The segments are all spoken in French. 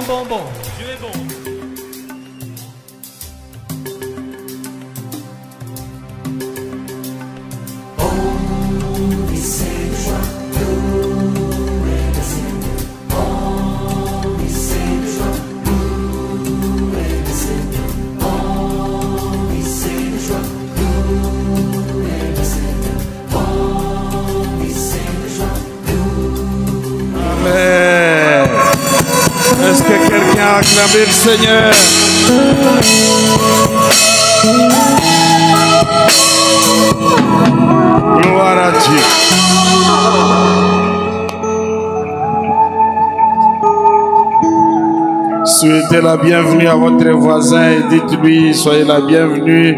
bon. Dieu est bon. Amen. Est-ce que quelqu'un a acclamé le Seigneur? Gloire à Dieu. Souhaitez la bienvenue à votre voisin et dites-lui, soyez la bienvenue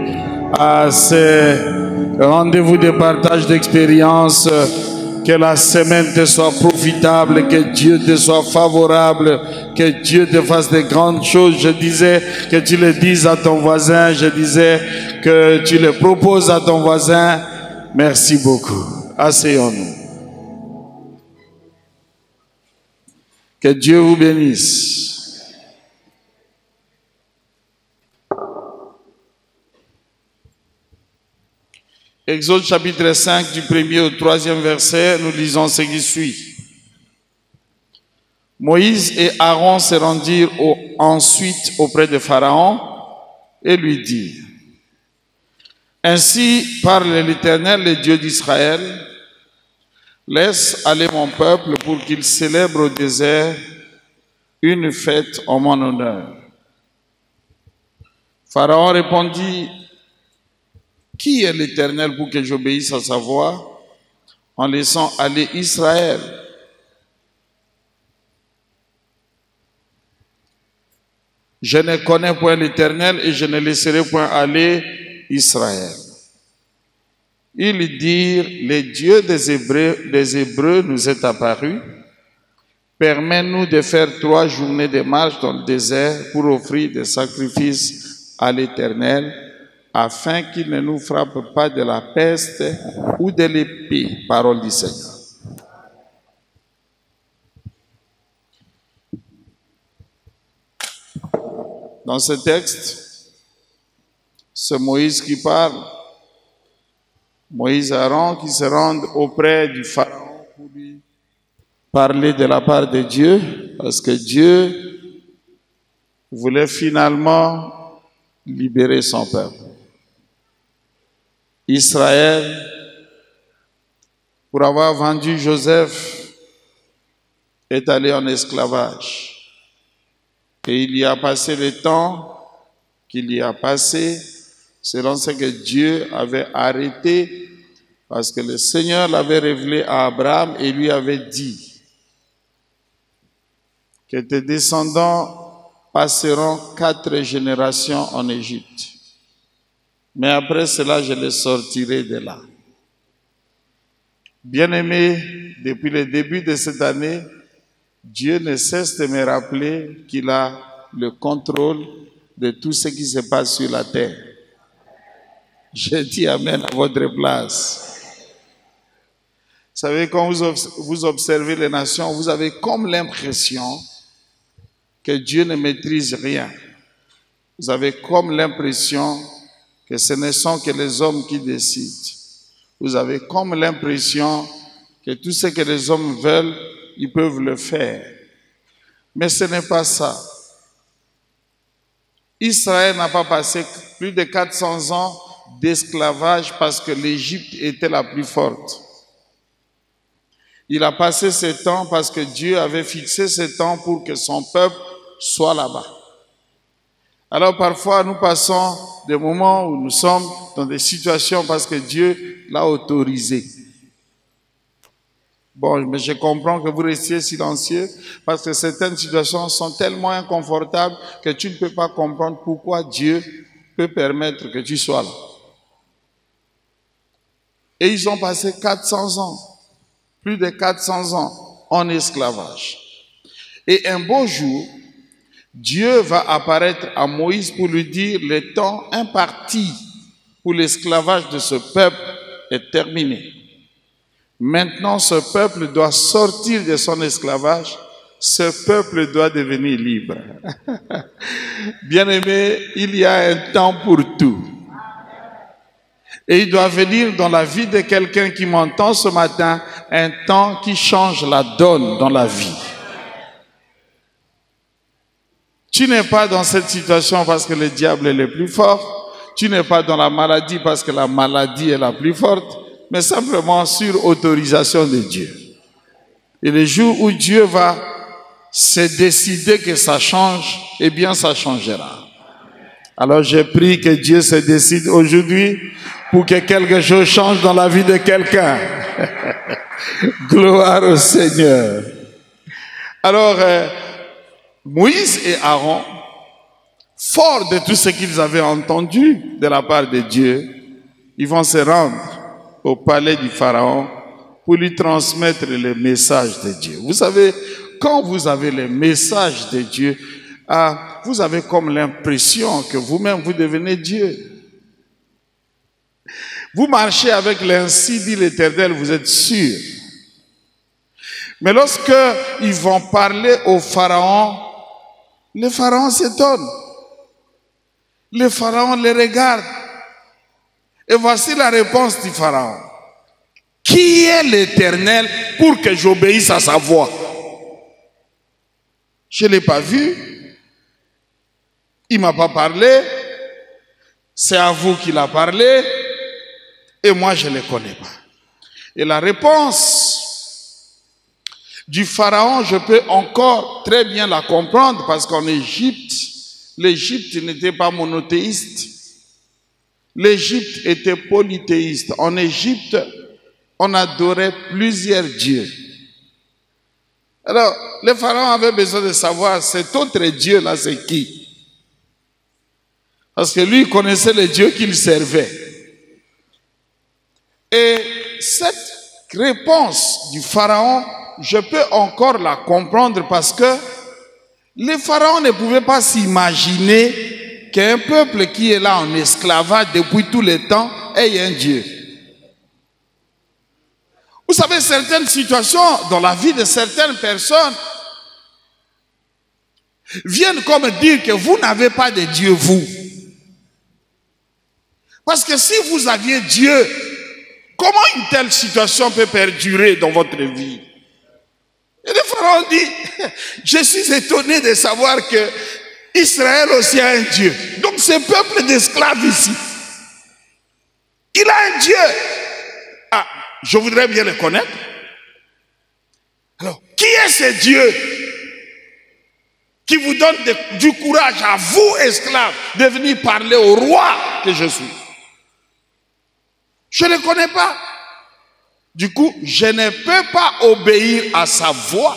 à ce rendez-vous de partage d'expérience. Que la semaine te soit profitable, que Dieu te soit favorable, que Dieu te fasse de grandes choses. Je disais que tu le dises à ton voisin, je disais que tu le proposes à ton voisin. Merci beaucoup. Asseyons-nous. Que Dieu vous bénisse. Exode chapitre 5 du 1er au 3e verset, nous lisons ce qui suit. Moïse et Aaron se rendirent ensuite auprès de Pharaon et lui dirent: Ainsi parle l'Éternel, le Dieu d'Israël, laisse aller mon peuple pour qu'il célèbre au désert une fête en mon honneur. Pharaon répondit: Qui est l'Éternel pour que j'obéisse à sa voix en laissant aller Israël? Je ne connais point l'Éternel et je ne laisserai point aller Israël. Ils dirent: Le Dieu des Hébreux nous est apparu. Permets-nous de faire 3 journées de marche dans le désert pour offrir des sacrifices à l'Éternel, afin qu'il ne nous frappe pas de la peste ou de l'épée. Parole du Seigneur. Dans ce texte, c'est Moïse qui parle. Moïse et Aaron qui se rendent auprès du Pharaon pour lui parler de la part de Dieu, parce que Dieu voulait finalement libérer son peuple. Israël, pour avoir vendu Joseph, est allé en esclavage. Et il y a passé le temps qu'il y a passé, selon ce que Dieu avait arrêté, parce que le Seigneur l'avait révélé à Abraham et lui avait dit que tes descendants passeront 4 générations en Égypte. Mais après cela, je les sortirai de là. Bien-aimé, depuis le début de cette année, Dieu ne cesse de me rappeler qu'il a le contrôle de tout ce qui se passe sur la terre. Je dis Amen à votre place. Vous savez, quand vous observez les nations, vous avez comme l'impression que Dieu ne maîtrise rien. Vous avez comme l'impression que ce ne sont que les hommes qui décident. Vous avez comme l'impression que tout ce que les hommes veulent, ils peuvent le faire. Mais ce n'est pas ça. Israël n'a pas passé plus de 400 ans d'esclavage parce que l'Égypte était la plus forte. Il a passé ce temps parce que Dieu avait fixé ce temps pour que son peuple soit là-bas. Alors parfois, nous passons des moments où nous sommes dans des situations parce que Dieu l'a autorisé. Bon, mais je comprends que vous restiez silencieux parce que certaines situations sont tellement inconfortables que tu ne peux pas comprendre pourquoi Dieu peut permettre que tu sois là. Et ils ont passé 400 ans, plus de 400 ans en esclavage. Et un beau jour, Dieu va apparaître à Moïse pour lui dire: le temps imparti pour l'esclavage de ce peuple est terminé. Maintenant, ce peuple doit sortir de son esclavage ce peuple doit devenir libre. Bien-aimé, il y a un temps pour tout. Et il doit venir dans la vie de quelqu'un qui m'entend ce matin, un temps qui change la donne dans la vie. Tu n'es pas dans cette situation parce que le diable est le plus fort. Tu n'es pas dans la maladie parce que la maladie est la plus forte, mais simplement sur autorisation de Dieu. Et le jour où Dieu va se décider que ça change, eh bien ça changera. Alors j'ai pris que Dieu se décide aujourd'hui pour que quelque chose change dans la vie de quelqu'un. Gloire au Seigneur. Alors, Moïse et Aaron, forts de tout ce qu'ils avaient entendu de la part de Dieu, ils vont se rendre au palais du Pharaon pour lui transmettre le message de Dieu. Vous savez, quand vous avez le message de Dieu, vous avez comme l'impression que vous-même vous devenez Dieu. Vous marchez avec l'ainsi dit l'Éternel, vous êtes sûr. Mais lorsque ils vont parler au Pharaon, le Pharaon s'étonne. Le Pharaon les regarde. Et voici la réponse du Pharaon. Qui est l'Éternel pour que j'obéisse à sa voix? Je ne l'ai pas vu. Il ne m'a pas parlé. C'est à vous qu'il a parlé. Et moi, je ne le connais pas. Et la réponse du Pharaon, je peux encore très bien la comprendre parce qu'en Égypte, l'Égypte n'était pas monothéiste. L'Égypte était polythéiste. En Égypte, on adorait plusieurs dieux. Alors, le Pharaon avait besoin de savoir cet autre Dieu-là, c'est qui? Parce que lui, il connaissait le Dieu qu'il servait. Et cette réponse du Pharaon, je peux encore la comprendre parce que le Pharaon ne pouvait pas s'imaginer qu'un peuple qui est là en esclavage depuis tout le temps ait un Dieu. Vous savez, certaines situations dans la vie de certaines personnes viennent comme dire que vous n'avez pas de Dieu, vous. Parce que si vous aviez Dieu, comment une telle situation peut perdurer dans votre vie? Et le Pharaon dit, je suis étonné de savoir que Israël aussi a un Dieu. Donc ce peuple d'esclaves ici, il a un Dieu. Ah, je voudrais bien le connaître. Alors, qui est ce Dieu qui vous donne du courage à vous, esclaves, de venir parler au roi que je suis? Je ne connais pas. Du coup, je ne peux pas obéir à sa voix.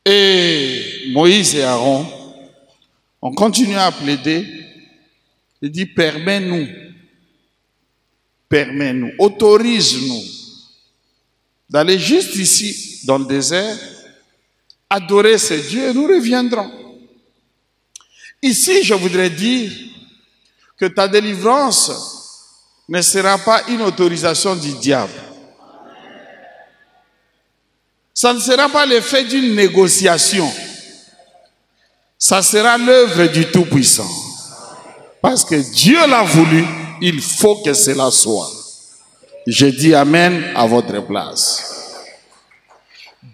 Et Moïse et Aaron ont continué à plaider. Il dit, permets-nous, autorise-nous d'aller juste ici, dans le désert, adorer ce Dieu et nous reviendrons. Ici, je voudrais dire que ta délivrance ne sera pas une autorisation du diable. Ça ne sera pas l'effet d'une négociation. Ça sera l'œuvre du Tout-Puissant. Parce que Dieu l'a voulu, il faut que cela soit. Je dis Amen à votre place.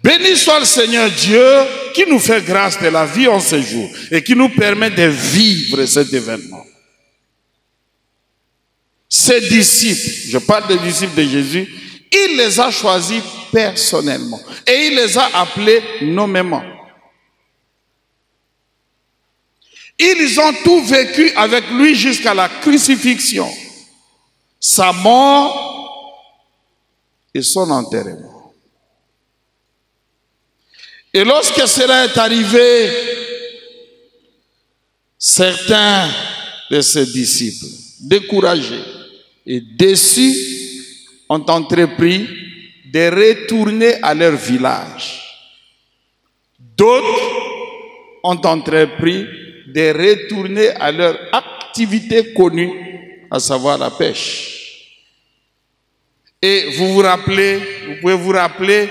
Béni soit le Seigneur Dieu qui nous fait grâce de la vie en ce jour et qui nous permet de vivre cet événement. Ses disciples, je parle des disciples de Jésus, il les a choisis personnellement et il les a appelés nommément. Ils ont tout vécu avec lui jusqu'à la crucifixion, sa mort et son enterrement. Et lorsque cela est arrivé, certains de ses disciples, découragés et déçus, ont entrepris de retourner à leur village. D'autres ont entrepris de retourner à leur activité connue, à savoir la pêche. Et vous pouvez vous rappeler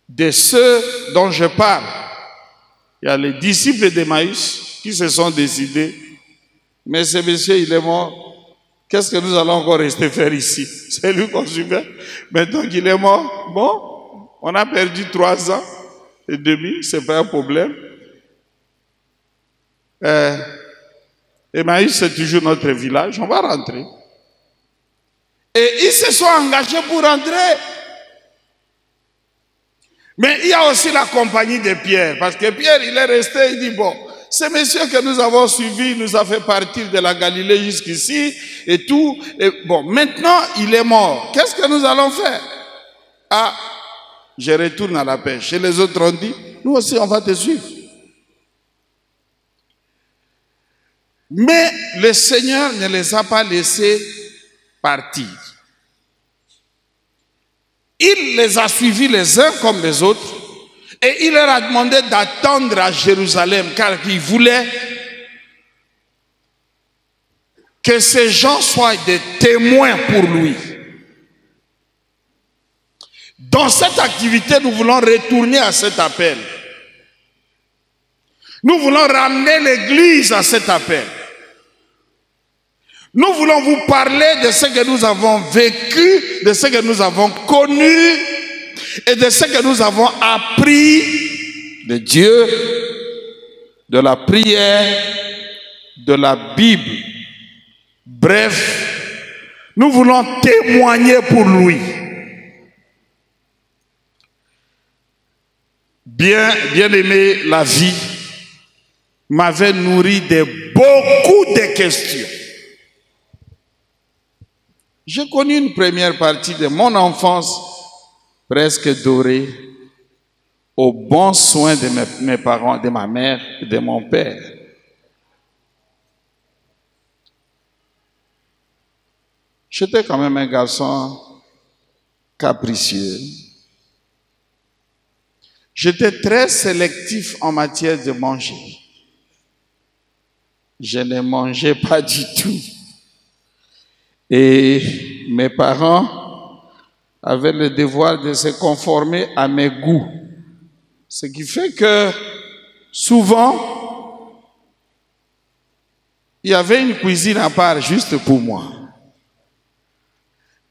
de ceux dont je parle. Il y a les disciples d'Emmaüs qui se sont décidés, mais ce monsieur, il est mort. Qu'est-ce que nous allons encore rester faire ici? C'est lui qu'on suivait. Maintenant qu'il est mort, bon, on a perdu 3 ans et demi, c'est pas un problème. Emmaüs, c'est toujours notre village, on va rentrer. Et ils se sont engagés pour rentrer. Mais il y a aussi la compagnie de Pierre, parce que Pierre, il est resté, il dit, bon, ce monsieur que nous avons suivi nous a fait partir de la Galilée jusqu'ici et tout. Et bon, maintenant, il est mort. Qu'est-ce que nous allons faire? Ah, je retourne à la pêche. Et les autres ont dit, nous aussi, on va te suivre. Mais le Seigneur ne les a pas laissés partir. Il les a suivis les uns comme les autres et il leur a demandé d'attendre à Jérusalem car il voulait que ces gens soient des témoins pour lui. Dans cette activité, nous voulons retourner à cet appel. Nous voulons ramener l'Église à cet appel. Nous voulons vous parler de ce que nous avons vécu, de ce que nous avons connu et de ce que nous avons appris de Dieu, de la prière, de la Bible. Bref, nous voulons témoigner pour lui. Bien aimé, la vie m'avait nourri de beaucoup de questions. J'ai connu une première partie de mon enfance presque dorée aux bons soins de mes parents, de ma mère et de mon père. J'étais quand même un garçon capricieux. J'étais très sélectif en matière de manger. Je ne mangeais pas du tout. Et mes parents avaient le devoir de se conformer à mes goûts. Ce qui fait que souvent, il y avait une cuisine à part juste pour moi.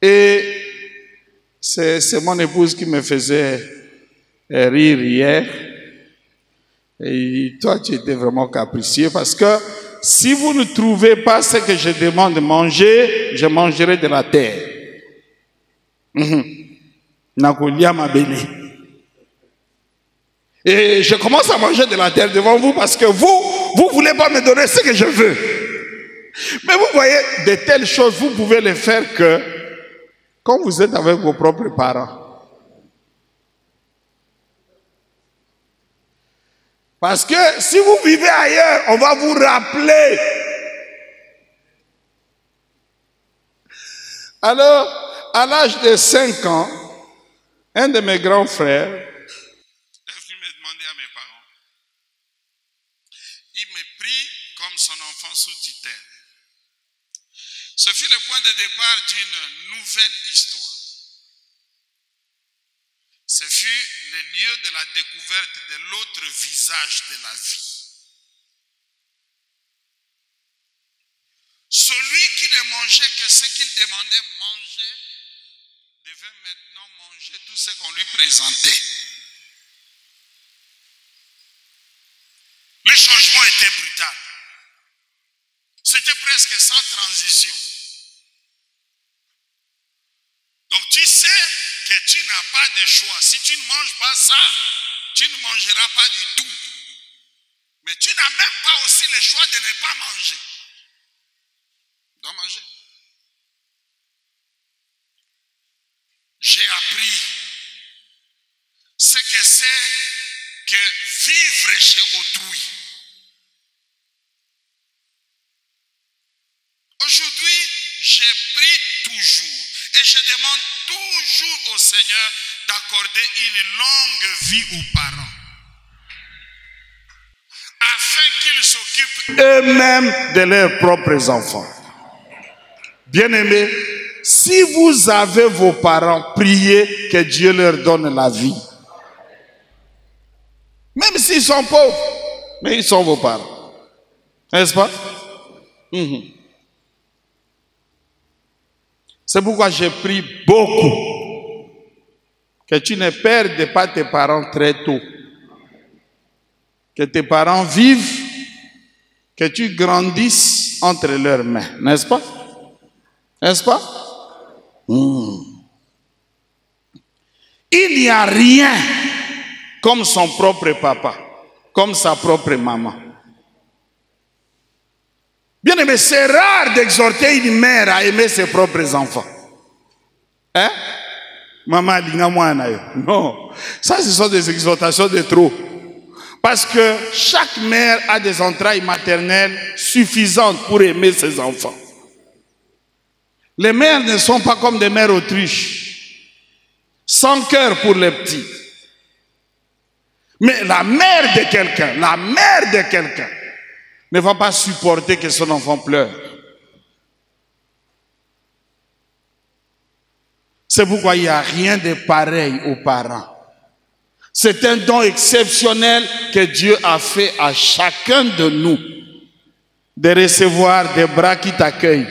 Et c'est mon épouse qui me faisait rire hier. Et toi, tu étais vraiment capricieux parce que si vous ne trouvez pas ce que je demande de manger, je mangerai de la terre. Et je commence à manger de la terre devant vous parce que vous ne voulez pas me donner ce que je veux. Mais vous voyez, de telles choses, vous pouvez les faire que quand vous êtes avec vos propres parents. Parce que si vous vivez ailleurs, on va vous rappeler. Alors, à l'âge de 5 ans, un de mes grands frères est venu me demander à mes parents. Il me prit comme son enfant sous tutelle. Ce fut le point de départ d'une nouvelle histoire. Ce fut le lieu de la découverte de l'autre visage de la vie. Celui qui ne mangeait que ce qu'il demandait manger devait maintenant manger tout ce qu'on lui présentait. Le changement était brutal. C'était presque sans transition. Donc tu sais que tu n'as pas de choix. Si tu ne manges pas ça, tu ne mangeras pas du tout. Mais tu n'as même pas aussi le choix de ne pas manger. Tu dois manger. J'ai appris ce que c'est que vivre chez autrui. Aujourd'hui, je prie toujours et je demande toujours au Seigneur d'accorder une longue vie aux parents afin qu'ils s'occupent eux-mêmes de leurs propres enfants. Bien-aimés, si vous avez vos parents, priez que Dieu leur donne la vie. Même s'ils sont pauvres, mais ils sont vos parents. N'est-ce pas? C'est pourquoi j'ai pris beaucoup que tu ne perdes pas tes parents très tôt. Que tes parents vivent, que tu grandisses entre leurs mains. N'est-ce pas? N'est-ce pas? Il n'y a rien comme son propre papa, comme sa propre maman. Bien aimé, c'est rare d'exhorter une mère à aimer ses propres enfants. Hein? Maman, non. Ça, ce sont des exhortations de trop. Parce que chaque mère a des entrailles maternelles suffisantes pour aimer ses enfants. Les mères ne sont pas comme des mères autruches, sans cœur pour les petits. Mais la mère de quelqu'un, ne va pas supporter que son enfant pleure. C'est pourquoi il n'y a rien de pareil aux parents. C'est un don exceptionnel que Dieu a fait à chacun de nous de recevoir des bras qui t'accueillent,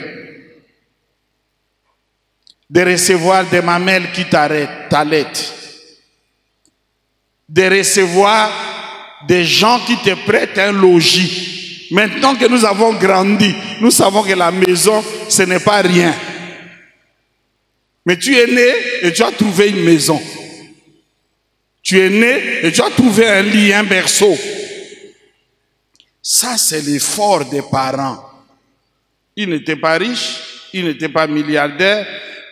de recevoir des mamelles qui t'allaitent, de recevoir des gens qui te prêtent un logis. Maintenant que nous avons grandi, nous savons que la maison, ce n'est pas rien. Mais tu es né et tu as trouvé une maison. Tu es né et tu as trouvé un lit, un berceau. Ça, c'est l'effort des parents. Ils n'étaient pas riches, ils n'étaient pas milliardaires,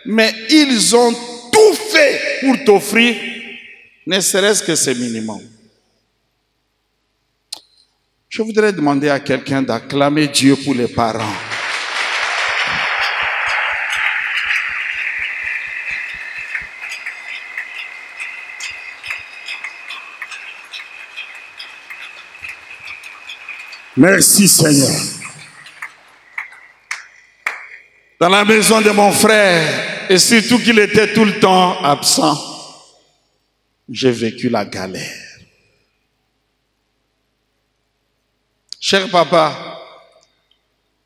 mais ils ont tout fait pour t'offrir, ne serait-ce que ce minimum. Je voudrais demander à quelqu'un d'acclamer Dieu pour les parents. Merci Seigneur. Dans la maison de mon frère, et surtout qu'il était tout le temps absent, j'ai vécu la galère. Cher papa,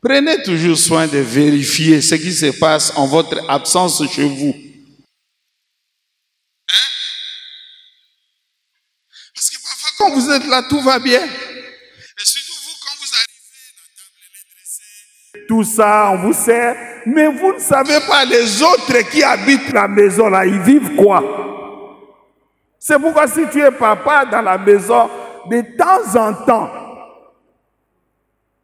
prenez toujours soin de vérifier ce qui se passe en votre absence chez vous. Hein? Parce que parfois quand vous êtes là, tout va bien. Et surtout vous, quand vous arrivez, la table est dressée, tout ça, on vous sert, mais vous ne savez pas les autres qui habitent la maison là, ils vivent quoi? C'est pourquoi si tu es papa dans la maison, de temps en temps,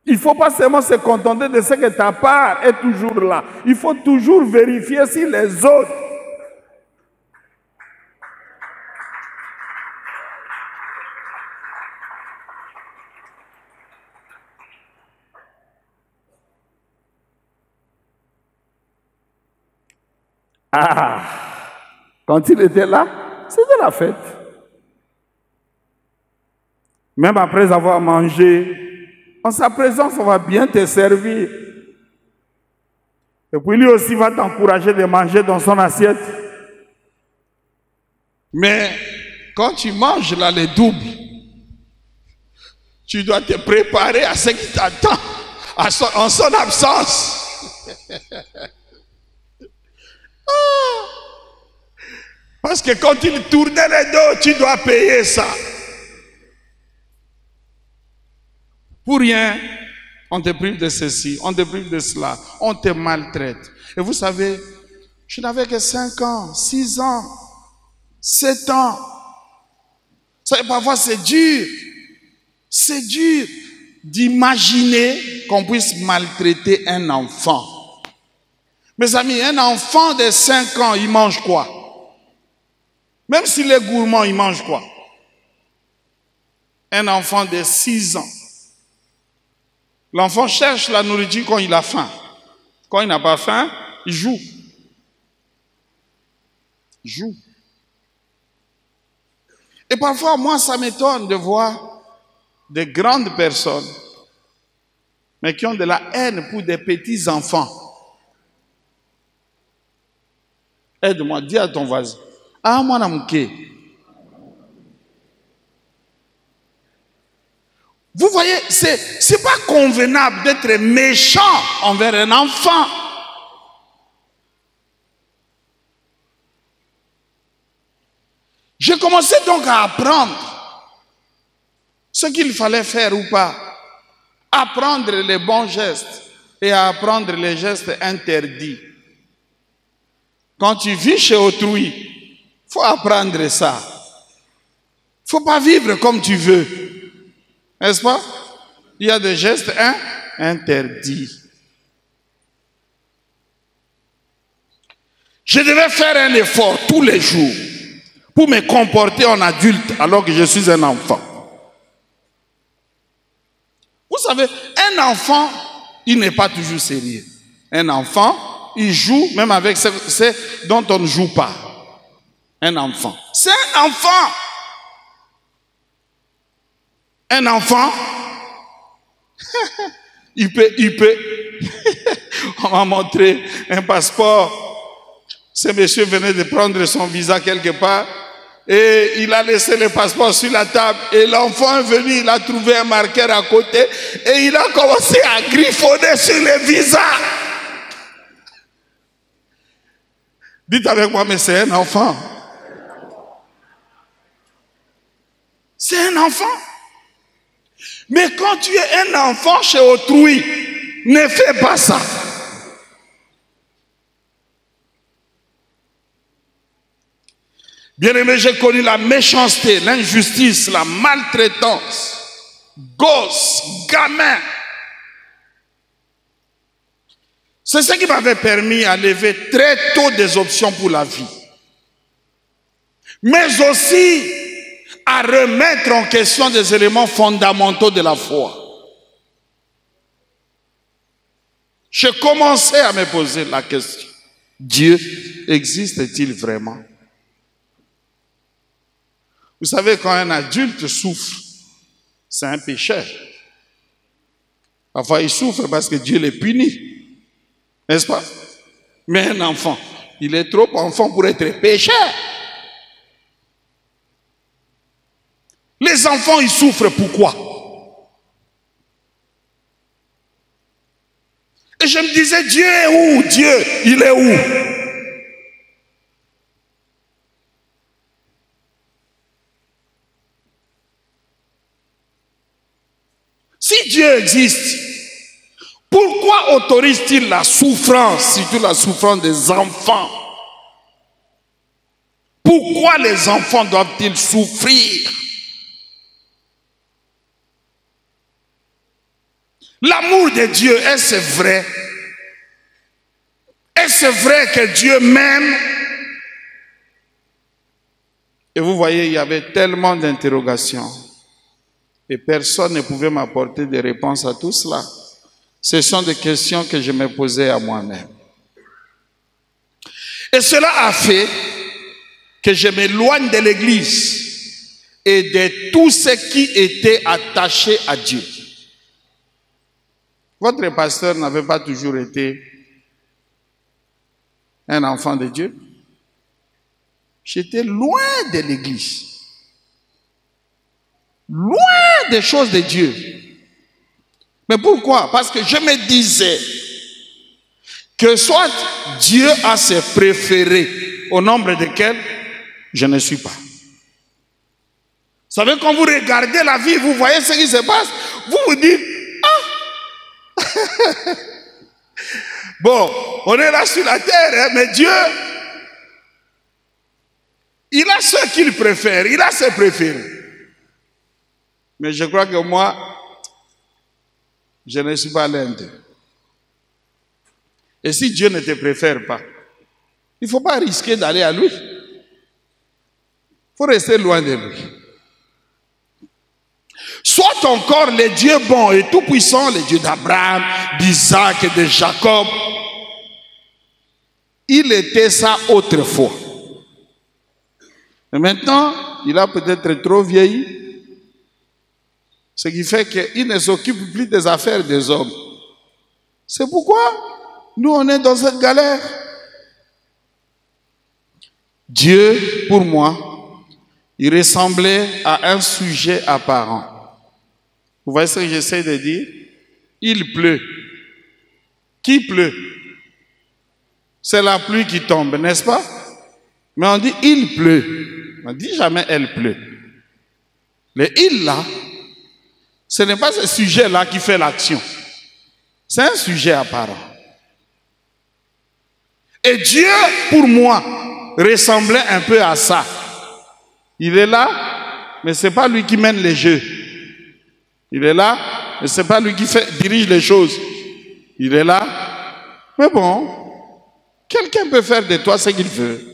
il ne faut pas seulement se contenter de ce que ta part est toujours là. Il faut toujours vérifier si les autres quand il était là, c'était la fête. Même après avoir mangé, en sa présence, on va bien te servir. Et puis lui aussi va t'encourager de manger dans son assiette. Mais quand tu manges là le double, tu dois te préparer à ce qui t'attend en son absence. Parce que quand il tournait les dos, tu dois payer ça. Pour rien, on te prive de ceci, on te prive de cela, on te maltraite. Et vous savez, je n'avais que 5 ans, 6 ans, 7 ans. Vous savez, parfois c'est dur d'imaginer qu'on puisse maltraiter un enfant. Mes amis, un enfant de 5 ans, il mange quoi? Même s'il est gourmand, il mange quoi? Un enfant de 6 ans. L'enfant cherche la nourriture quand il a faim. Quand il n'a pas faim, il joue. Il joue. Et parfois, moi, ça m'étonne de voir des grandes personnes, mais qui ont de la haine pour des petits enfants. Aide-moi, dis à ton voisin. Ah, moi, namke. Vous voyez, c'est pas convenable d'être méchant envers un enfant. J'ai commencé donc à apprendre ce qu'il fallait faire ou pas. Apprendre les bons gestes et à apprendre les gestes interdits. Quand tu vis chez autrui, il faut apprendre ça. Il ne faut pas vivre comme tu veux. N'est-ce pas? Il y a des gestes interdits. Je devais faire un effort tous les jours pour me comporter en adulte alors que je suis un enfant. Vous savez, un enfant, il n'est pas toujours sérieux. Un enfant, il joue même avec ce dont on ne joue pas. Un enfant. C'est un enfant. Un enfant, il peut. On m'a montré un passeport. Ce monsieur venait de prendre son visa quelque part et il a laissé le passeport sur la table et l'enfant est venu, il a trouvé un marqueur à côté et il a commencé à griffonner sur le visa. Dites avec moi, mais c'est un enfant. C'est un enfant. Mais quand tu es un enfant chez autrui, ne fais pas ça. Bien-aimé, j'ai connu la méchanceté, l'injustice, la maltraitance. Gosses, gamins. C'est ce qui m'avait permis à lever très tôt des options pour la vie. Mais aussi à remettre en question des éléments fondamentaux de la foi. Je commençais à me poser la question. Dieu existe-t-il vraiment? Vous savez, quand un adulte souffre, c'est un pécheur. Parfois, il souffre parce que Dieu les punit. N'est-ce pas? Mais un enfant, il est trop enfant pour être pécheur. Les enfants, ils souffrent pourquoi? Et je me disais, Dieu est où? Dieu, il est où? Si Dieu existe, pourquoi autorise-t-il la souffrance, surtout la souffrance des enfants? Pourquoi les enfants doivent-ils souffrir? L'amour de Dieu, est-ce vrai? Est-ce vrai que Dieu m'aime? Et vous voyez, il y avait tellement d'interrogations. Et personne ne pouvait m'apporter des réponses à tout cela. Ce sont des questions que je me posais à moi-même. Et cela a fait que je m'éloigne de l'Église et de tout ce qui était attaché à Dieu. Votre pasteur n'avait pas toujours été un enfant de Dieu. J'étais loin de l'Église. Loin des choses de Dieu. Mais pourquoi? Parce que je me disais que soit Dieu a ses préférés au nombre desquels je ne suis pas. Vous savez, quand vous regardez la vie, vous voyez ce qui se passe, vous vous dites, ah, bon, on est là sur la terre, mais Dieu, il a ceux qu'il préfère, il a ses préférés. Mais je crois que moi, je ne suis pas l'un d'eux. Et si Dieu ne te préfère pas, il ne faut pas risquer d'aller à lui. Il faut rester loin de lui. Soit encore les dieux bons et tout-puissants, les dieux d'Abraham, d'Isaac et de Jacob. Il était ça autrefois. Mais maintenant, il a peut-être trop vieilli. Ce qui fait qu'il ne s'occupe plus des affaires des hommes. C'est pourquoi nous, on est dans cette galère. Dieu, pour moi, il ressemblait à un sujet apparent. Vous voyez ce que j'essaie de dire? Il pleut. Qui pleut? C'est la pluie qui tombe, n'est-ce pas? Mais on dit il pleut. On ne dit jamais elle pleut. Le il là, ce n'est pas ce sujet-là qui fait l'action. C'est un sujet apparent. Et Dieu, pour moi, ressemblait un peu à ça. Il est là, mais ce n'est pas lui qui mène les jeux. Il est là, mais ce n'est pas lui qui dirige les choses. Il est là, mais bon, quelqu'un peut faire de toi ce qu'il veut.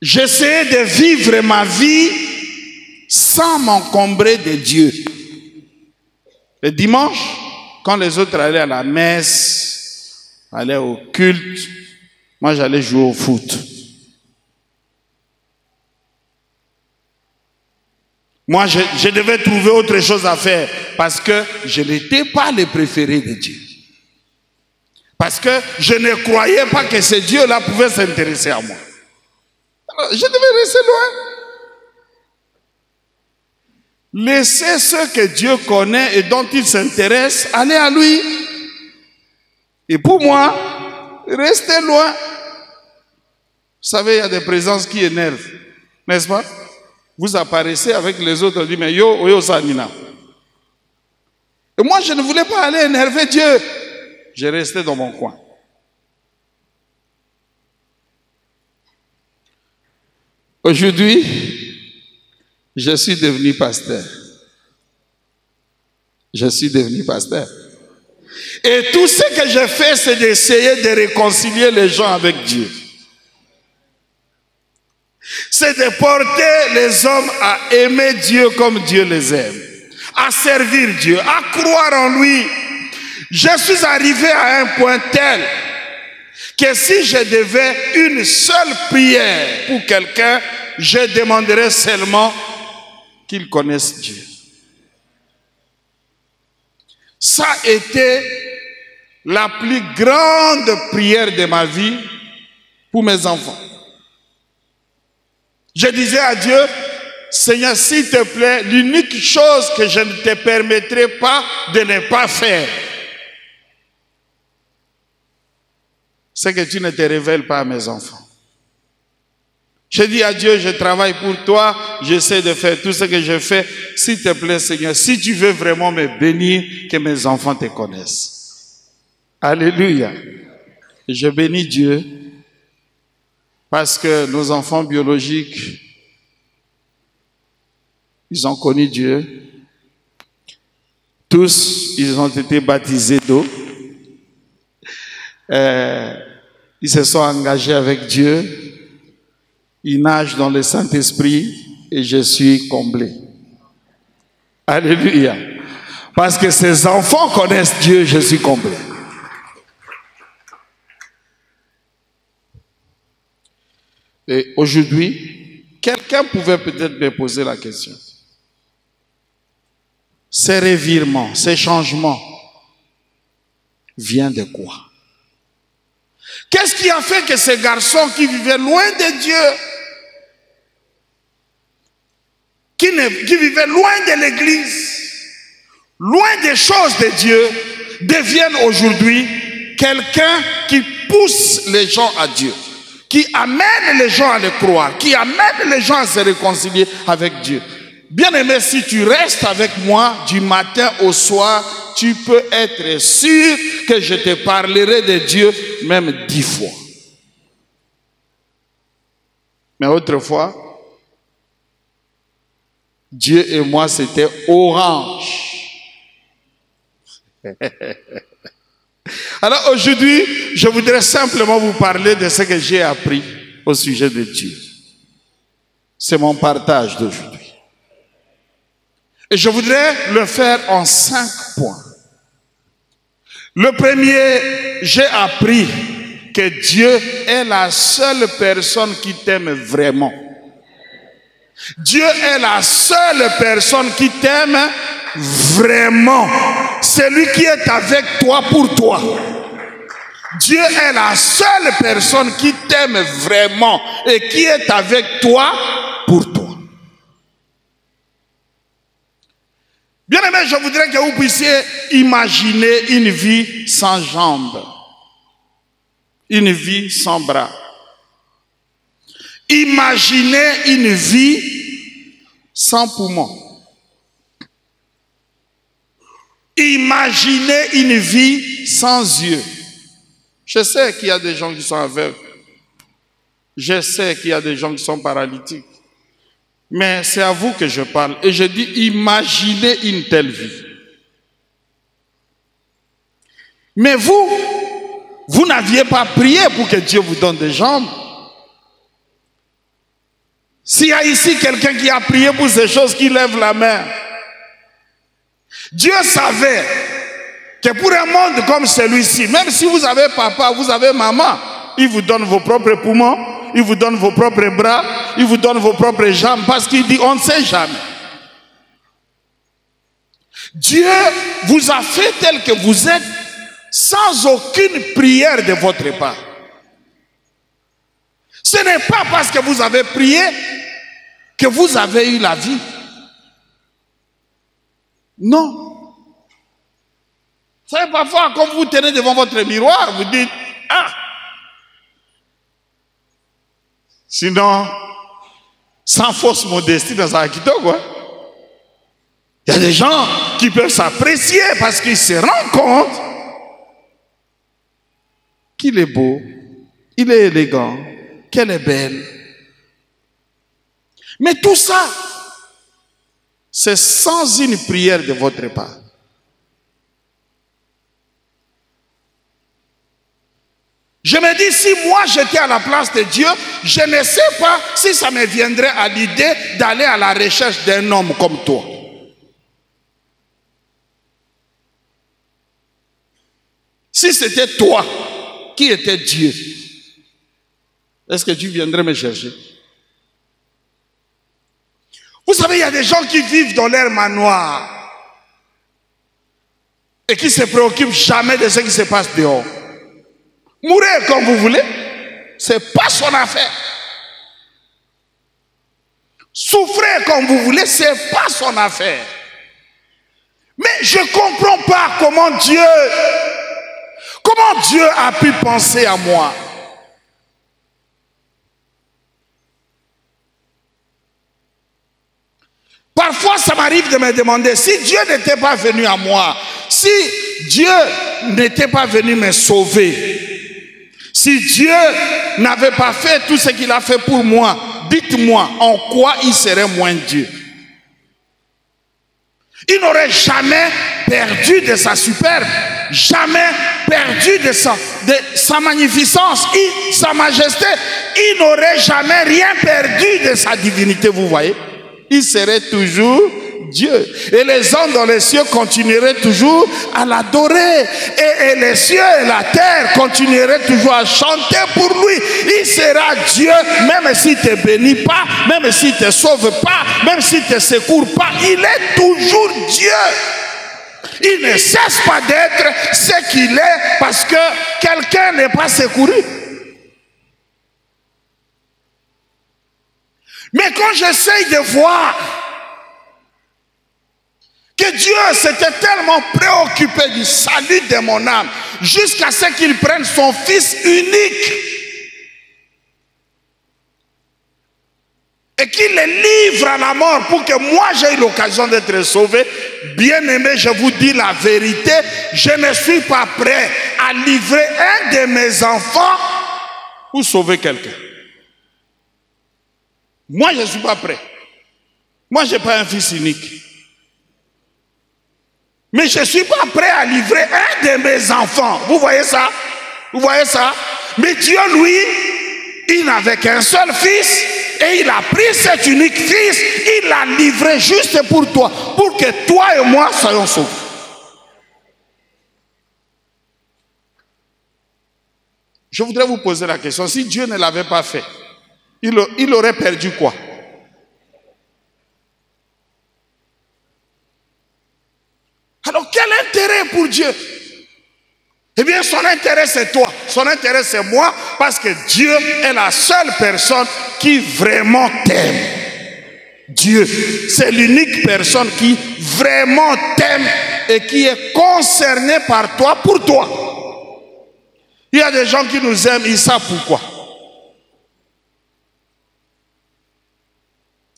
J'essayais de vivre ma vie sans m'encombrer de Dieu. Le dimanche, quand les autres allaient à la messe, allaient au culte, moi j'allais jouer au foot. Moi je devais trouver autre chose à faire parce que je n'étais pas le préféré de Dieu. Parce que je ne croyais pas que ce Dieu-là pouvait s'intéresser à moi. Alors, je devais rester loin. Laissez ce que Dieu connaît et dont il s'intéresse, aller à lui. Et pour moi, restez loin. Vous savez, il y a des présences qui énervent, n'est-ce pas? Vous apparaissez avec les autres, on dit, mais yo, Sanina. Et moi, je ne voulais pas aller énerver Dieu. Je restais dans mon coin. Aujourd'hui, je suis devenu pasteur. Je suis devenu pasteur. Et tout ce que je fais, c'est d'essayer de réconcilier les gens avec Dieu. C'est de porter les hommes à aimer Dieu comme Dieu les aime, à servir Dieu, à croire en lui. Je suis arrivé à un point tel que si je devais une seule prière pour quelqu'un, je demanderais seulement qu'il connaisse Dieu. Ça a été la plus grande prière de ma vie pour mes enfants. Je disais à Dieu, Seigneur, s'il te plaît, l'unique chose que je ne te permettrai pas de ne pas faire, c'est que tu ne te révèles pas à mes enfants. Je dis à Dieu, je travaille pour toi, j'essaie de faire tout ce que je fais. S'il te plaît, Seigneur, si tu veux vraiment me bénir, que mes enfants te connaissent. Alléluia. Et je bénis Dieu parce que nos enfants biologiques, ils ont connu Dieu. Tous, ils ont été baptisés d'eau. Ils se sont engagés avec Dieu. Ils nagent dans le Saint-Esprit et je suis comblé. Alléluia. Parce que ces enfants connaissent Dieu, je suis comblé. Et aujourd'hui, quelqu'un pouvait peut-être me poser la question. Ces revirements, ces changements, viennent de quoi? Qu'est-ce qui a fait que ces garçons qui vivaient loin de Dieu, qui vivaient loin de l'église, loin des choses de Dieu, deviennent aujourd'hui quelqu'un qui pousse les gens à Dieu, qui amène les gens à le croire, qui amène les gens à se réconcilier avec Dieu. Bien-aimé, si tu restes avec moi du matin au soir, tu peux être sûr que je te parlerai de Dieu même 10 fois. Mais autrefois, Dieu et moi, c'était orange. Alors aujourd'hui, je voudrais simplement vous parler de ce que j'ai appris au sujet de Dieu. C'est mon partage d'aujourd'hui. Et je voudrais le faire en 5 points. Le premier, j'ai appris que Dieu est la seule personne qui t'aime vraiment. Dieu est la seule personne qui t'aime vraiment. celui qui est avec toi pour toi. Dieu est la seule personne qui t'aime vraiment et qui est avec toi pour toi. Bien aimé, je voudrais que vous puissiez imaginer une vie sans jambes, une vie sans bras. Imaginez une vie sans poumons. Imaginez une vie sans yeux. Je sais qu'il y a des gens qui sont aveugles. Je sais qu'il y a des gens qui sont paralytiques. Mais c'est à vous que je parle. Et je dis, imaginez une telle vie. Mais vous n'aviez pas prié pour que Dieu vous donne des jambes. S'il y a ici quelqu'un qui a prié pour ces choses, qui lève la main. Dieu savait que pour un monde comme celui-ci, même si vous avez papa, vous avez maman, il vous donne vos propres poumons, il vous donne vos propres bras, il vous donne vos propres jambes, parce qu'il dit on ne sait jamais. Dieu vous a fait tel que vous êtes sans aucune prière de votre part. Ce n'est pas parce que vous avez prié que vous avez eu la vie. Non. Vous savez, parfois, quand vous tenez devant votre miroir, vous dites, ah! Sinon, sans fausse modestie dans un Akito, quoi. Il y a des gens qui peuvent s'apprécier parce qu'ils se rendent compte qu'il est beau, il est élégant, qu'elle est belle. Mais tout ça, c'est sans une prière de votre part. Je me dis, si moi j'étais à la place de Dieu, je ne sais pas si ça me viendrait à l'idée d'aller à la recherche d'un homme comme toi. Si c'était toi qui étais Dieu, est-ce que tu viendrais me chercher? Vous savez, il y a des gens qui vivent dans leur manoir et qui ne se préoccupent jamais de ce qui se passe dehors. Mourir comme vous voulez, ce n'est pas son affaire. Souffrir comme vous voulez, ce n'est pas son affaire. Mais je ne comprends pas comment Dieu a pu penser à moi. Parfois, ça m'arrive de me demander, si Dieu n'était pas venu à moi, si Dieu n'était pas venu me sauver, si Dieu n'avait pas fait tout ce qu'il a fait pour moi, dites-moi en quoi il serait moins Dieu. Il n'aurait jamais perdu de sa superbe, jamais perdu de sa magnificence, sa majesté. Il n'aurait jamais rien perdu de sa divinité, vous voyez. Il serait toujours Dieu. Et les hommes dans les cieux continueraient toujours à l'adorer. Et les cieux et la terre continueraient toujours à chanter pour lui. Il sera Dieu, même s'il ne te bénit pas, même s'il ne te sauve pas, même s'il ne te secourt pas. Il est toujours Dieu. Il ne cesse pas d'être ce qu'il est parce que quelqu'un n'est pas secouru. Mais quand j'essaye de voir que Dieu s'était tellement préoccupé du salut de mon âme jusqu'à ce qu'il prenne son fils unique et qu'il le livre à la mort pour que moi j'aie l'occasion d'être sauvé, bien aimé, je vous dis la vérité, je ne suis pas prêt à livrer un de mes enfants pour sauver quelqu'un. Moi, je ne suis pas prêt. Moi, je n'ai pas un fils unique. Mais je ne suis pas prêt à livrer un de mes enfants. Vous voyez ça? Vous voyez ça? Mais Dieu, lui, il n'avait qu'un seul fils. Et il a pris cet unique fils. Il l'a livré juste pour toi. Pour que toi et moi soyons sauvés. Je voudrais vous poser la question. Si Dieu ne l'avait pas fait, il aurait perdu quoi? Alors quel intérêt Dieu. Eh bien, son intérêt, c'est toi. Son intérêt, c'est moi, parce que Dieu est la seule personne qui vraiment t'aime. Dieu, c'est l'unique personne qui vraiment t'aime et qui est concernée par toi pour toi. Il y a des gens qui nous aiment, ils savent pourquoi.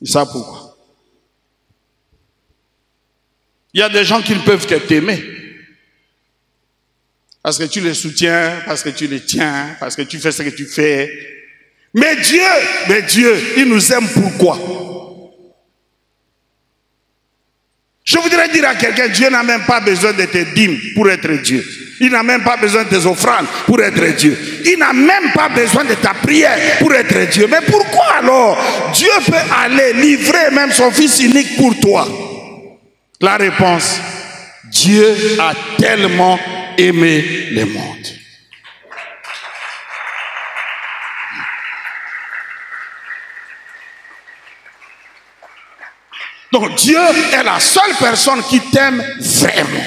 Ils savent pourquoi. Il y a des gens qui ne peuvent que t'aimer. Parce que tu les soutiens, parce que tu les tiens, parce que tu fais ce que tu fais. Mais Dieu, il nous aime pourquoi? Je voudrais dire à quelqu'un, Dieu n'a même pas besoin de tes dîmes pour être Dieu. Il n'a même pas besoin de tes offrandes pour être Dieu. Il n'a même pas besoin de ta prière pour être Dieu. Mais pourquoi alors Dieu peut aller livrer même son Fils unique pour toi? La réponse, Dieu a tellement aimé le monde. Donc Dieu est la seule personne qui t'aime vraiment.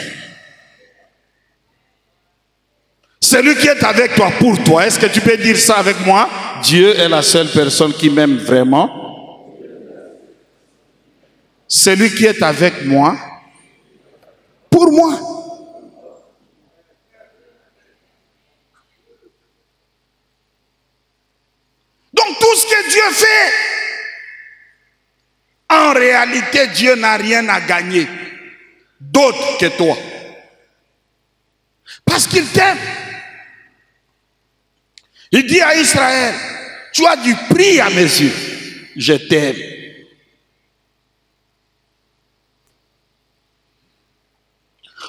Celui qui est avec toi pour toi. Est-ce que tu peux dire ça avec moi? Dieu est la seule personne qui m'aime vraiment. Celui qui est avec moi pour moi. Donc tout ce que Dieu fait, en réalité, Dieu n'a rien à gagner d'autre que toi. Parce qu'il t'aime. Il dit à Israël, tu as du prix à mes yeux. Je t'aime.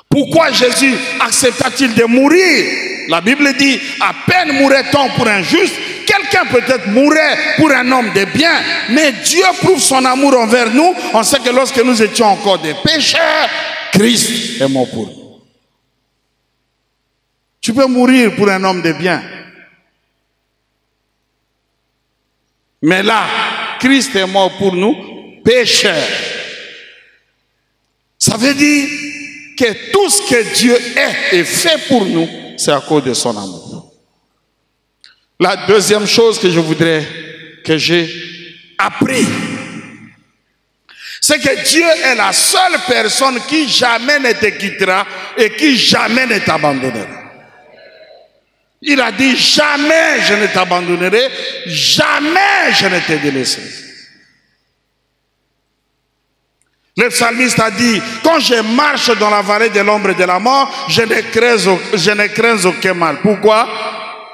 Pourquoi Jésus accepta-t-il de mourir? La Bible dit, à peine mourrait-on pour un juste. Quelqu'un peut-être mourrait pour un homme de bien, mais Dieu prouve son amour envers nous. On sait que lorsque nous étions encore des pécheurs, Christ est mort pour nous. Tu peux mourir pour un homme de bien. Mais là, Christ est mort pour nous, pécheurs. Ça veut dire que tout ce que Dieu est et fait pour nous, c'est à cause de son amour. La deuxième chose que je voudrais que j'ai appris, c'est que Dieu est la seule personne qui jamais ne te quittera et qui jamais ne t'abandonnera. Il a dit, jamais je ne t'abandonnerai, jamais je ne te délaisserai. Le psalmiste a dit, quand je marche dans la vallée de l'ombre de la mort, je ne crains aucun mal. Pourquoi?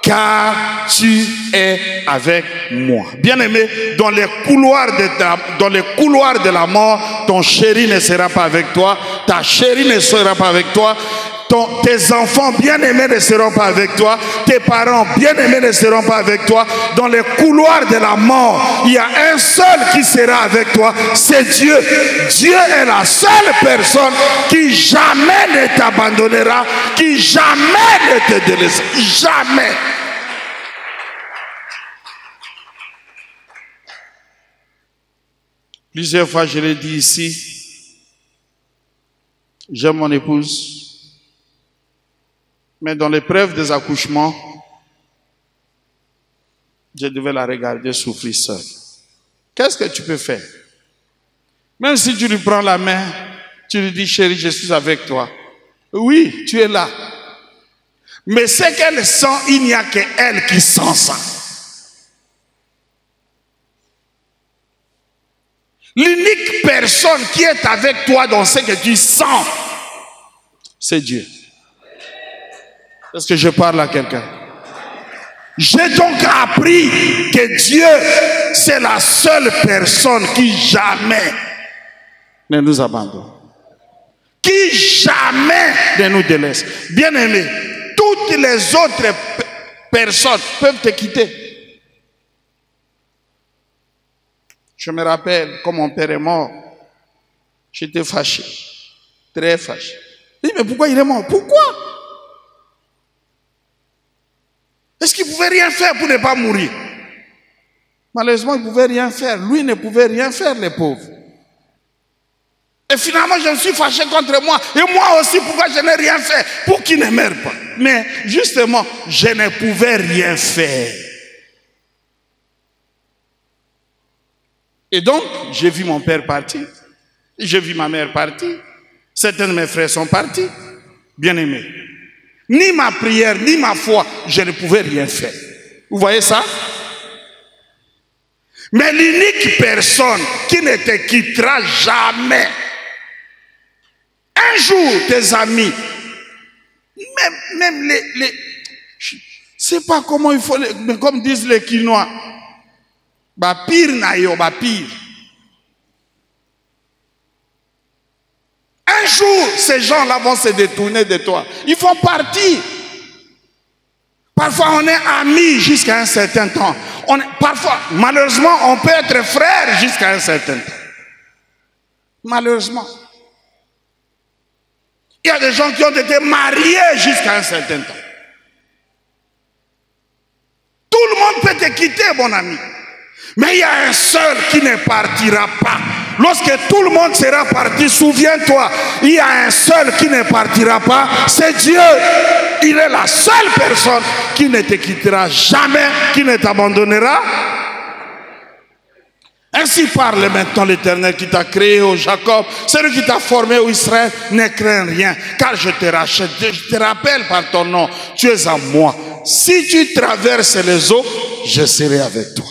Car tu es avec moi. Bien-aimé, dans les couloirs de la mort, ton chéri ne sera pas avec toi, ta chérie ne sera pas avec toi, tes enfants bien-aimés ne seront pas avec toi, tes parents bien-aimés ne seront pas avec toi. Dans les couloirs de la mort, il y a un seul qui sera avec toi, c'est Dieu. Dieu est la seule personne qui jamais ne t'abandonnera, qui jamais ne te délaissera. Jamais. Plusieurs fois, je l'ai dit ici, j'aime mon épouse. Mais dans l'épreuve des accouchements, je devais la regarder souffrir seule. Qu'est-ce que tu peux faire? Même si tu lui prends la main, tu lui dis, chérie, je suis avec toi. Oui, tu es là. Mais ce qu'elle sent, il n'y a qu'elle qui sent ça. L'unique personne qui est avec toi dans ce que tu sens, c'est Dieu. Est-ce que je parle à quelqu'un? J'ai donc appris que Dieu, c'est la seule personne qui jamais ne nous abandonne. Qui jamais ne nous délaisse. Bien-aimé, toutes les autres personnes peuvent te quitter. Je me rappelle, quand mon père est mort, j'étais fâché. Très fâché. Je dis, mais pourquoi il est mort? Pourquoi? Est-ce qu'il ne pouvait rien faire pour ne pas mourir? Malheureusement, il ne pouvait rien faire. Lui ne pouvait rien faire, les pauvres. Et finalement, je me suis fâché contre moi. Et moi aussi, pourquoi je n'ai rien fait? Pour qu'il ne meure pas. Mais justement, je ne pouvais rien faire. Et donc, j'ai vu mon père partir. J'ai vu ma mère partir. Certains de mes frères sont partis. Bien-aimés. Ni ma prière, ni ma foi, je ne pouvais rien faire. Vous voyez ça? Mais l'unique personne qui ne te quittera jamais, un jour, tes amis, même les je ne sais pas comment il faut, mais comme disent les Quinois, bah pire naïo, bah pire. Un jour, ces gens-là vont se détourner de toi. Ils font partie. Parfois, on est amis jusqu'à un certain temps. Parfois, malheureusement, on peut être frère jusqu'à un certain temps. Malheureusement. Il y a des gens qui ont été mariés jusqu'à un certain temps. Tout le monde peut te quitter, mon ami. Mais il y a un seul qui ne partira pas. Lorsque tout le monde sera parti, souviens-toi, il y a un seul qui ne partira pas, c'est Dieu. Il est la seule personne qui ne te quittera jamais, qui ne t'abandonnera. Ainsi parle maintenant l'Éternel qui t'a créé, ô Jacob, celui qui t'a formé, ô Israël, ne crains rien, car je te rachète, je te rappelle par ton nom, tu es à moi. Si tu traverses les eaux, je serai avec toi.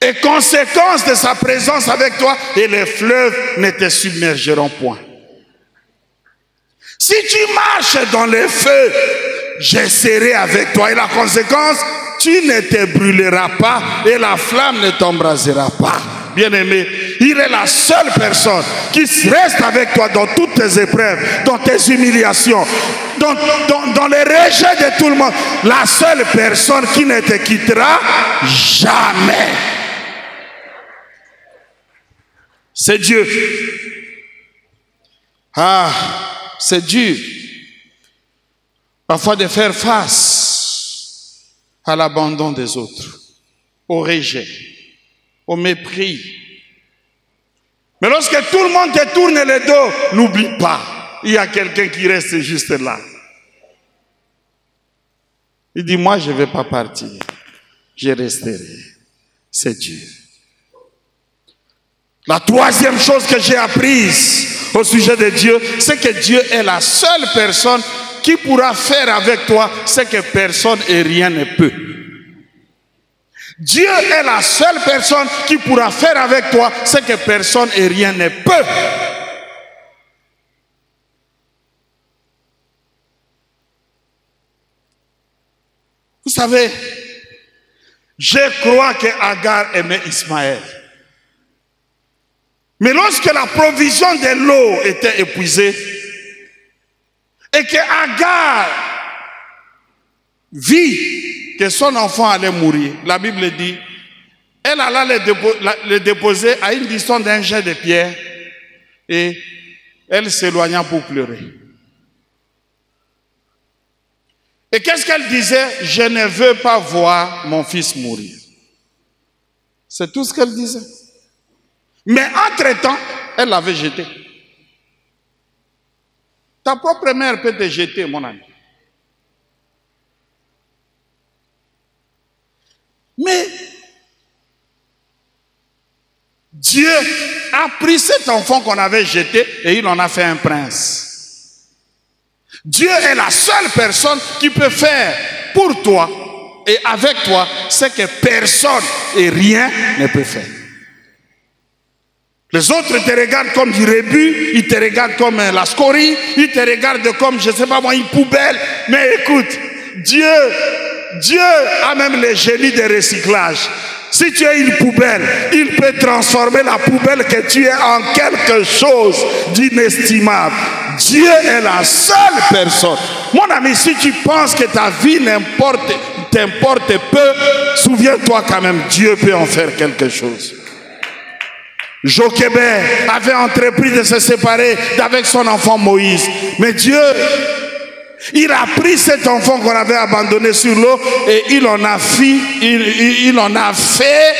Et conséquence de sa présence avec toi, et les fleuves ne te submergeront point. Si tu marches dans les feux, je serai avec toi. Et la conséquence, tu ne te brûleras pas et la flamme ne t'embrasera pas. Bien-aimé, il est la seule personne qui reste avec toi dans toutes tes épreuves, dans tes humiliations, dans les rejets de tout le monde. La seule personne qui ne te quittera jamais. C'est Dieu. Ah, c'est dur. Parfois de faire face à l'abandon des autres, au rejet, au mépris. Mais lorsque tout le monde te tourne le dos, n'oublie pas, il y a quelqu'un qui reste juste là. Il dit, moi je ne vais pas partir, je resterai. C'est Dieu. La troisième chose que j'ai apprise au sujet de Dieu, c'est que Dieu est la seule personne qui pourra faire avec toi ce que personne et rien ne peut. Dieu est la seule personne qui pourra faire avec toi ce que personne et rien ne peut. Vous savez, je crois que Agar aimait Ismaël. Mais lorsque la provision de l'eau était épuisée et que Agar vit que son enfant allait mourir, la Bible dit, elle alla le déposer à une distance d'un jet de pierre et elle s'éloigna pour pleurer. Et qu'est-ce qu'elle disait? Je ne veux pas voir mon fils mourir. C'est tout ce qu'elle disait. Mais entre-temps, elle l'avait jeté. Ta propre mère peut te jeter, mon ami. Mais Dieu a pris cet enfant qu'on avait jeté et il en a fait un prince. Dieu est la seule personne qui peut faire pour toi et avec toi ce que personne et rien ne peut faire. Les autres te regardent comme du rebut, ils te regardent comme la scorie, ils te regardent comme, je ne sais pas moi, une poubelle. Mais écoute, Dieu a même le génie de recyclage. Si tu es une poubelle, il peut transformer la poubelle que tu es en quelque chose d'inestimable. Dieu est la seule personne. Mon ami, si tu penses que ta vie t'importe peu, souviens-toi quand même, Dieu peut en faire quelque chose. Jochebed avait entrepris de se séparer d'avec son enfant Moïse. Mais Dieu, il a pris cet enfant qu'on avait abandonné sur l'eau et il en a fait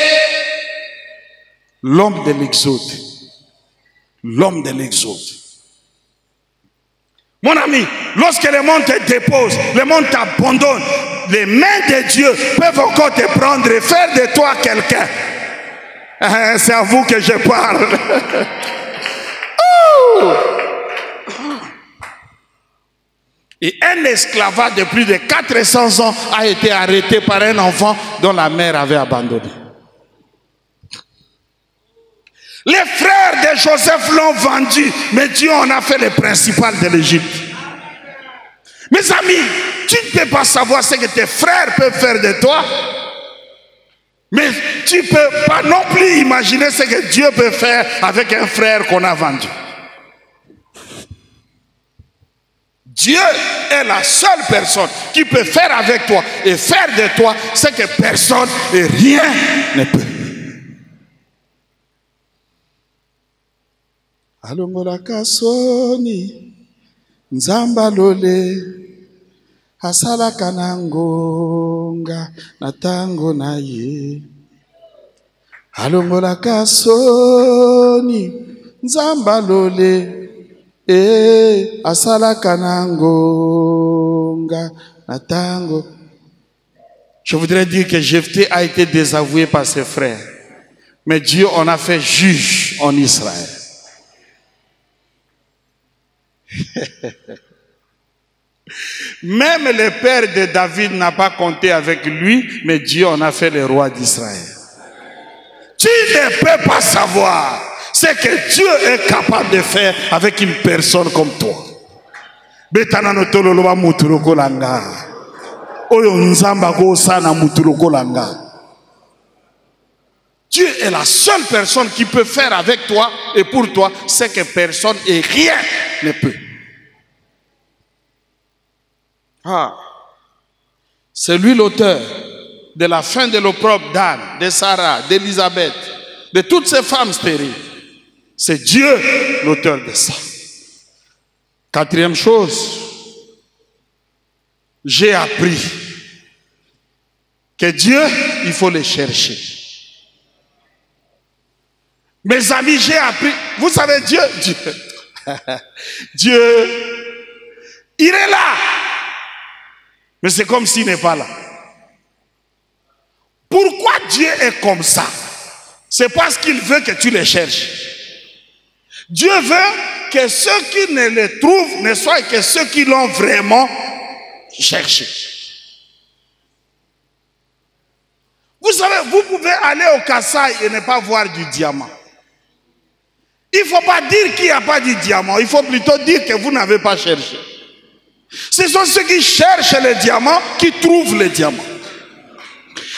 l'homme de l'Exode. l'homme de l'Exode. Mon ami, lorsque le monde te dépose, le monde t'abandonne, les mains de Dieu peuvent encore te prendre et faire de toi quelqu'un. C'est à vous que je parle. Et un esclavage de plus de 400 ans a été arrêté par un enfant dont la mère avait abandonné. Les frères de Joseph l'ont vendu, mais Dieu en a fait le principal de l'Égypte. Mes amis, tu ne peux pas savoir ce que tes frères peuvent faire de toi, mais tu ne peux pas non plus imaginer ce que Dieu peut faire avec un frère qu'on a vendu. Dieu est la seule personne qui peut faire avec toi et faire de toi ce que personne et rien ne peut. Alongolaka soni nzamba lole asalaka na ngonga na tango na ye. Alongolaka soni nzamba lole asalaka na ngonga na tango. Je voudrais dire que Jephthé a été désavoué par ses frères, mais Dieu en a fait juge en Israël. Même le père de David n'a pas compté avec lui, mais Dieu en a fait le roi d'Israël. Tu ne peux pas savoir ce que Dieu est capable de faire avec une personne comme toi. Dieu est la seule personne qui peut faire avec toi et pour toi ce que personne et rien ne peut. C'est lui l'auteur de la fin de l'opprobre d'Anne, de Sarah, d'Élisabeth, de toutes ces femmes stériles. C'est Dieu l'auteur de ça. Quatrième chose, j'ai appris que Dieu, il faut le chercher. Mes amis, j'ai appris, vous savez, Dieu, il est là. Mais c'est comme s'il n'est pas là. Pourquoi Dieu est comme ça? C'est parce qu'il veut que tu le cherches. Dieu veut que ceux qui ne le trouvent ne soient que ceux qui l'ont vraiment cherché. Vous savez, vous pouvez aller au Kassai et ne pas voir du diamant. Il ne faut pas dire qu'il n'y a pas de diamant. Il faut plutôt dire que vous n'avez pas cherché. Ce sont ceux qui cherchent le diamant qui trouvent le diamant.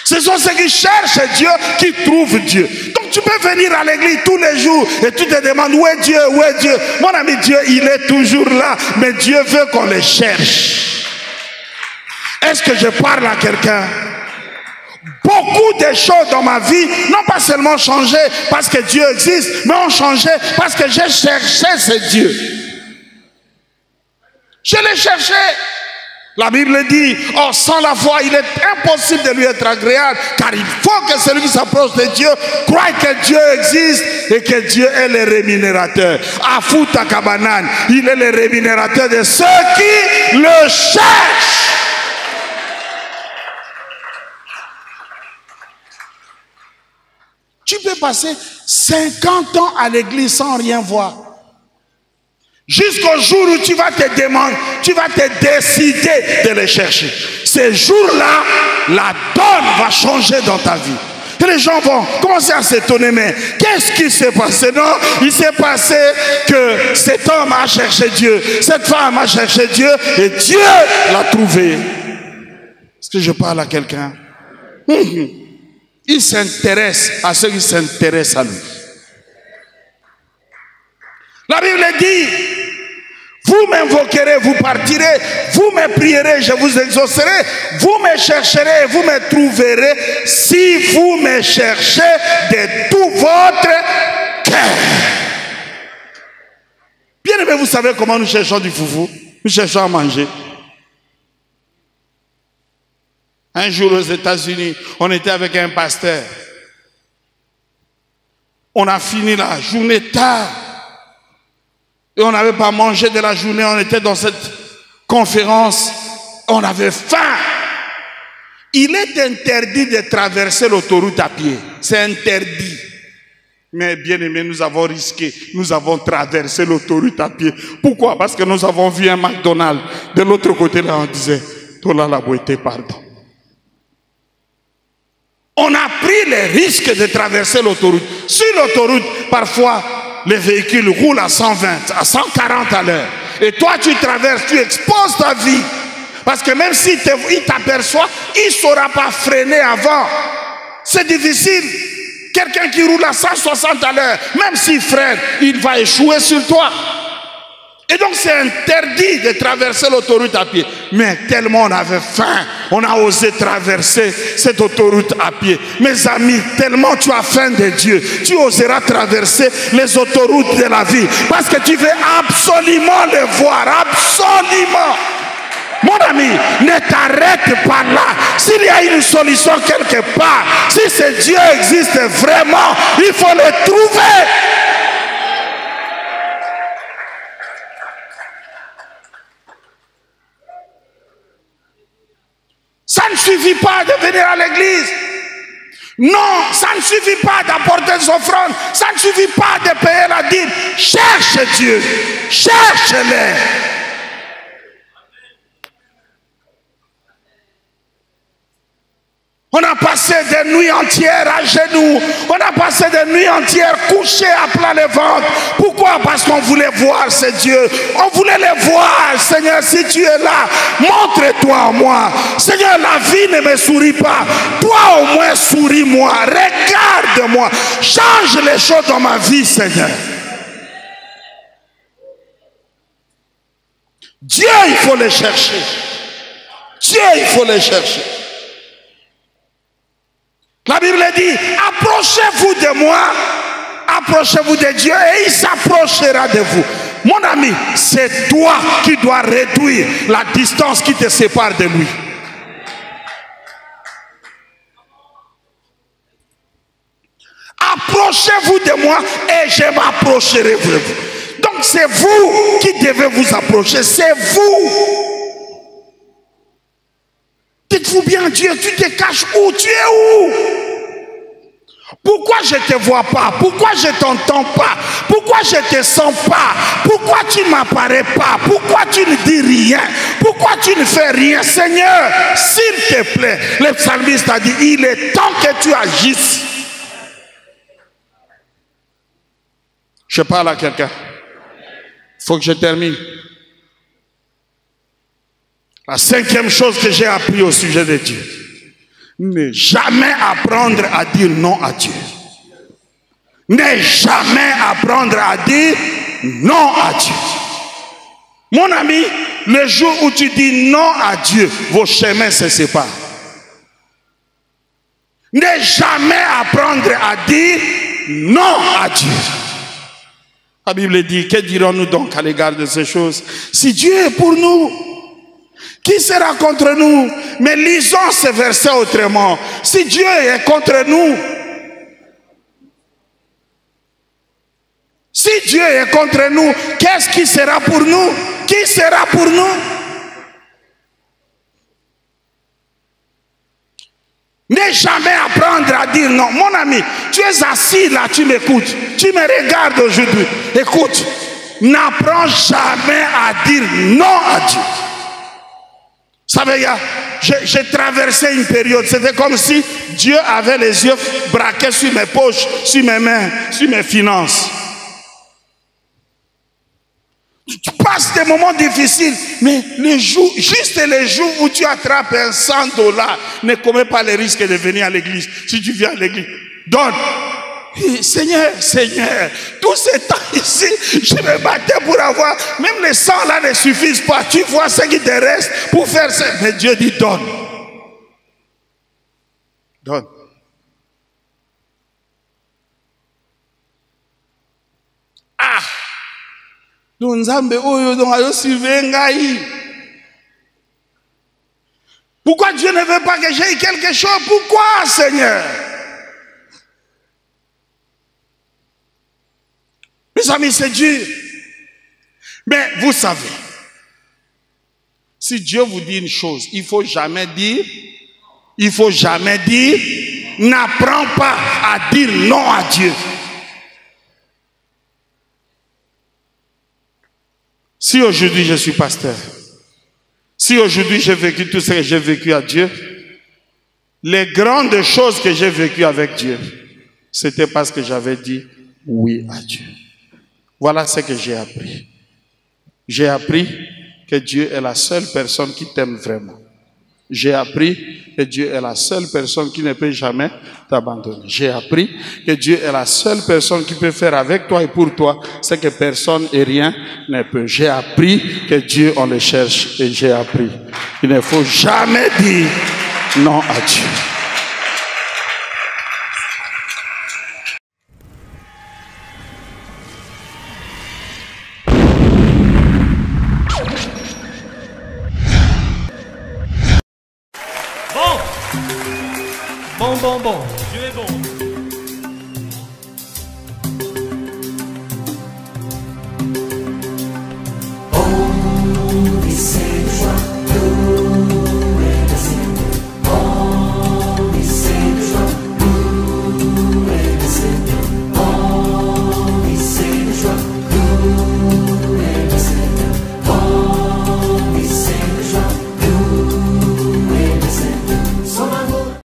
Ce sont ceux qui cherchent Dieu qui trouvent Dieu. Donc tu peux venir à l'église tous les jours et tu te demandes où est Dieu, où est Dieu. Mon ami, Dieu, il est toujours là. Mais Dieu veut qu'on le cherche. Est-ce que je parle à quelqu'un? Beaucoup de choses dans ma vie n'ont pas seulement changé parce que Dieu existe, mais ont changé parce que j'ai cherché ce Dieu. Je l'ai cherché. La Bible dit, oh, sans la foi, il est impossible de lui être agréable, car il faut que celui qui s'approche de Dieu croie que Dieu existe et que Dieu est le rémunérateur. Afuta Kabanan, il est le rémunérateur de ceux qui le cherchent. Tu peux passer 50 ans à l'église sans rien voir. Jusqu'au jour où tu vas te demander, tu vas te décider de les chercher. Ces jours-là, la donne va changer dans ta vie. Et les gens vont commencer à s'étonner, mais qu'est-ce qui s'est passé? Non, il s'est passé que cet homme a cherché Dieu, cette femme a cherché Dieu, et Dieu l'a trouvé. Est-ce que je parle à quelqu'un? Il s'intéresse à ceux qui s'intéressent à lui. La Bible dit, vous m'invoquerez, vous partirez, vous me prierez, je vous exaucerai, vous me chercherez, vous me trouverez, si vous me cherchez de tout votre cœur. Bien aimé, vous savez comment nous cherchons du foufou? Nous cherchons à manger. Un jour aux États-Unis, on était avec un pasteur. On a fini la journée tard. Et on n'avait pas mangé de la journée, on était dans cette conférence, on avait faim. Il est interdit de traverser l'autoroute à pied. C'est interdit. Mais bien aimé, nous avons risqué. Nous avons traversé l'autoroute à pied. Pourquoi? Parce que nous avons vu un McDonald's. De l'autre côté, là, on disait, Tola la boîte, pardon. On a pris le risque de traverser l'autoroute. Sur l'autoroute, parfois, les véhicules roulent à 120, à 140 à l'heure. Et toi, tu traverses, tu exposes ta vie. Parce que même s'il t'aperçoit, il ne saura pas freiner avant. C'est difficile. Quelqu'un qui roule à 160 à l'heure, même s'il freine, il va échouer sur toi. Et donc c'est interdit de traverser l'autoroute à pied. Mais tellement on avait faim, on a osé traverser cette autoroute à pied. Mes amis, tellement tu as faim de Dieu, tu oseras traverser les autoroutes de la vie. Parce que tu veux absolument les voir, absolument. Mon ami, ne t'arrête pas là. S'il y a une solution quelque part, si ce Dieu existe vraiment, il faut le trouver. Ça ne suffit pas de venir à l'église. Non, ça ne suffit pas d'apporter des offrandes. Ça ne suffit pas de payer la dîme. Cherche Dieu. Cherche-le. On a passé des nuits entières à genoux. On a passé des nuits entières couchés à plat le ventre. Pourquoi? Parce qu'on voulait voir ce Dieu. On voulait le voir. Seigneur, si tu es là, montre-toi à moi. Seigneur, la vie ne me sourit pas. Toi au moins souris-moi. Regarde-moi. Change les choses dans ma vie, Seigneur. Dieu, il faut le chercher. Dieu, il faut le chercher. La Bible dit, approchez-vous de moi, approchez-vous de Dieu et il s'approchera de vous. Mon ami, c'est toi qui dois réduire la distance qui te sépare de lui. Approchez-vous de moi et je m'approcherai de vous. Donc c'est vous qui devez vous approcher, c'est vous. Dites-vous bien, Dieu, tu te caches où? Tu es où? Pourquoi je ne te vois pas? Pourquoi je ne t'entends pas? Pourquoi je ne te sens pas? Pourquoi tu ne m'apparais pas? Pourquoi tu ne dis rien? Pourquoi tu ne fais rien? Seigneur, s'il te plaît, le psalmiste a dit, il est temps que tu agisses. Je parle à quelqu'un. Il faut que je termine. La 5e chose que j'ai appris au sujet de Dieu, ne jamais apprendre à dire non à Dieu. Ne jamais apprendre à dire non à Dieu. Mon ami, le jour où tu dis non à Dieu, vos chemins se séparent. Ne jamais apprendre à dire non à Dieu. La Bible dit, que dirons-nous donc à l'égard de ces choses? Si Dieu est pour nous, qui sera contre nous? Mais lisons ce verset autrement. Si Dieu est contre nous, si Dieu est contre nous, qu'est-ce qui sera pour nous? Qui sera pour nous? Ne jamais apprendre à dire non. Mon ami, tu es assis là, tu m'écoutes. Tu me regardes aujourd'hui. Écoute, n'apprends jamais à dire non à Dieu. Vous savez, j'ai traversé une période, c'était comme si Dieu avait les yeux braqués sur mes poches, sur mes mains, sur mes finances. Tu passes des moments difficiles, mais juste les jours où tu attrapes un $100, ne commets pas le risque de venir à l'église. Si tu viens à l'église, donne. Seigneur, Seigneur, tout ce temps ici, je me battais pour avoir, même les 100 là ne suffisent pas. Tu vois ce qui te reste pour faire ça. Mais Dieu dit donne. Donne. Ah! Pourquoi Dieu ne veut pas que j'aie quelque chose? Pourquoi, Seigneur? Mes amis, c'est dur. Mais vous savez, si Dieu vous dit une chose, il faut jamais dire, n'apprends pas à dire non à Dieu. Si aujourd'hui je suis pasteur, si aujourd'hui j'ai vécu tout ce que j'ai vécu à Dieu, les grandes choses que j'ai vécues avec Dieu, c'était parce que j'avais dit oui à Dieu. Voilà ce que j'ai appris. J'ai appris que Dieu est la seule personne qui t'aime vraiment. J'ai appris que Dieu est la seule personne qui ne peut jamais t'abandonner. J'ai appris que Dieu est la seule personne qui peut faire avec toi et pour toi ce que personne et rien ne peut. J'ai appris que Dieu, on le cherche, et j'ai appris qu'il ne faut jamais dire non à Dieu. Bon, Dieu est bon.